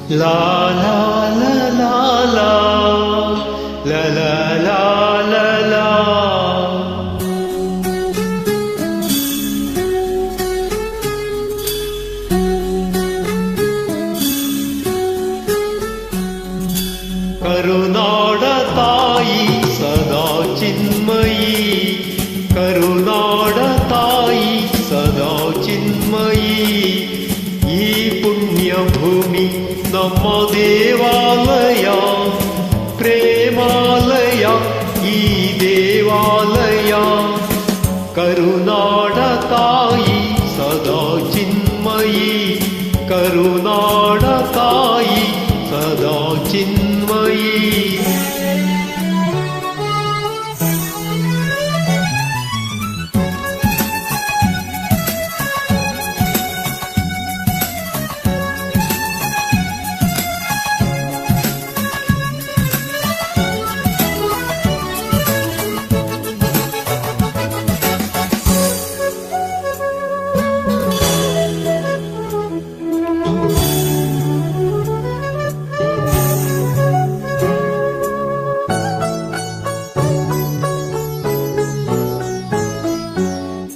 La la la la la la la la la la. ಕರುನಾಡ ತಾಯಿ ಸದಾ ಚಿನ್ಮಯಿ, ಕರುನಾಡ ತಾಯಿ ಸದಾ ಚಿನ್ಮಯಿ. ಈ ಪುಣ್ಯ ಭೂಮಿ ನಮ್ಮ ದೇವಾಲಯ, ಪ್ರೇಮಾಲಯ ಈ ದೇವಾಲಯ. ಕರುನಾಡ ತಾಯಿ ಸದಾ ಚಿನ್ಮಯಿ, ಕರುನಾಡ ತಾಯಿ ಸದಾ ಚಿನ್ಮಯಿ.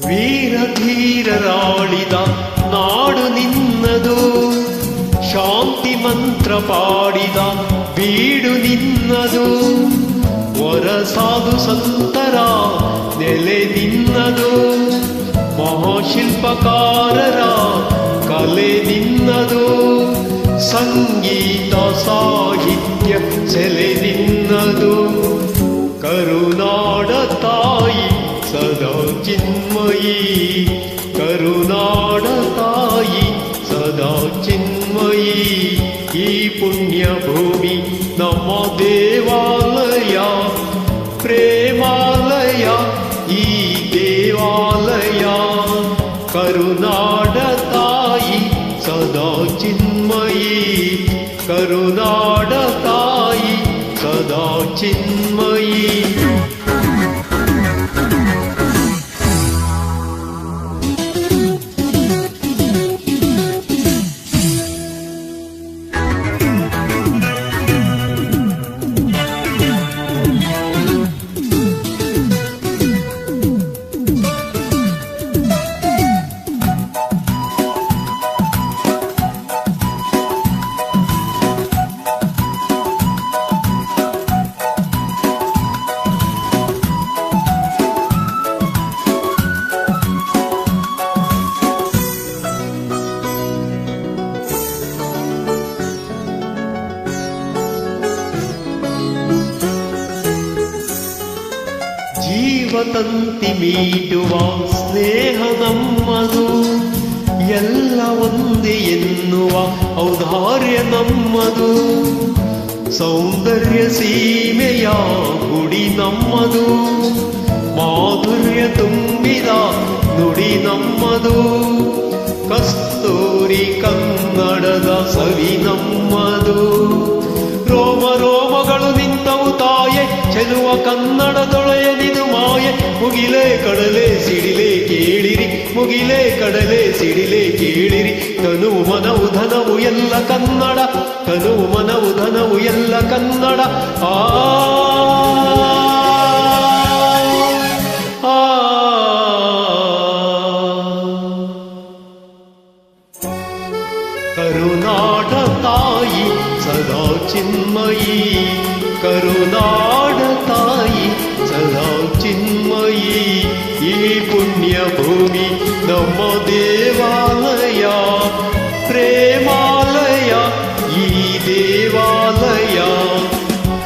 ವೀರ ಧೀರರಾಳಿದ ನಾಡು ನಿನ್ನದು, ಶಾಂತಿ ಮಂತ್ರ ಪಾಡಿದ ಬೀಡು ನಿನ್ನದು. ವರ ಸಾಧು ಸಂತರ ನೆಲೆ ನಿನ್ನದು, ಮಹಾಶಿಲ್ಪಕಾರರ ಕಲೆ ನಿನ್ನದು. ಸಂಗೀತ ಸಾಹಿತ್ಯ ಸೆಲೆ ನಿನ್ನದು. ಕರುನಾಡ ತಾಯಿ ಸದಾ ಚಿನ್ಮಯಿ, ಕರುನಾಡ ತಾಯಿ ಸದಾ ಚಿನ್ಮಯಿ. ಈ ಪುಣ್ಯ ಭೂಮಿ ನಮ್ಮ ದೇವಾಲಯ, ಪ್ರೇಮಾಲಯ ಈ ದೇವಾಲಯ. ಕರುನಾಡ ತಾಯಿ ಸದಾ ಚಿನ್ಮಯಿ, ಕರುನಾಡ ತಾಯಿ ಸದಾ ಚಿನ್ಮಯಿ. ಜೀವತಂತಿ ಮೀಟುವ ಸ್ನೇಹ ನಮ್ಮದು, ಎಲ್ಲ ಒಂದೇ ಎನ್ನುವ ಔದಾರ್ಯ ನಮ್ಮದು. ಸೌಂದರ್ಯ ಸೀಮೆಯ ಗುಡಿ ನಮ್ಮದು, ಮಾಧುರ್ಯ ತುಂಬಿದ ನುಡಿ ನಮ್ಮದು. ಕಸ್ತೂರಿ ಕನ್ನಡದ ಸವಿ ನಮ್ಮದು. ರೋಮ ರೋಮಗಳು ನಿಂತವು ತಾಯೆ, ಚೆಲುವ ಕನ್ನಡದೊಳೆಯನಿದು ಮಾಯೆ. ಮುಗಿಲೇ ಕಡಲೆ ಸಿಡಿಲೆ ಕೇಳಿರಿ, ಮುಗಿಲೇ ಕಡಲೆ ಸಿಡಿಲೆ ಕೇಳಿರಿ. ತನುವು ಮನವು ಧನವು ಎಲ್ಲ ಕನ್ನಡ, ತನುವು ಮನವು ಧನವು ಎಲ್ಲ ಕನ್ನಡ. ಆ ಕರುನಾಡ ತಾಯಿ ಸದಾ ಚಿನ್ಮಯಿ, ಕರುನಾಡ ತಾಯಿ ಸದಾ ಚಿನ್ಮಯಿ. ಈ ಪುಣ್ಯ ಭೂಮಿ ನಮ್ಮ ದೇವಾಲಯ, ಪ್ರೇಮಾಲಯ ಈ ದೇವಾಲಯ.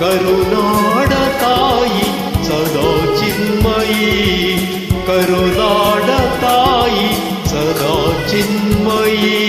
ಕರುನಾಡ ತಾಯಿ ಸದಾ ಚಿನ್ಮಯಿ, ಕರುನಾಡ ತಾಯಿ ಸದಾ ಚಿನ್ಮಯಿ.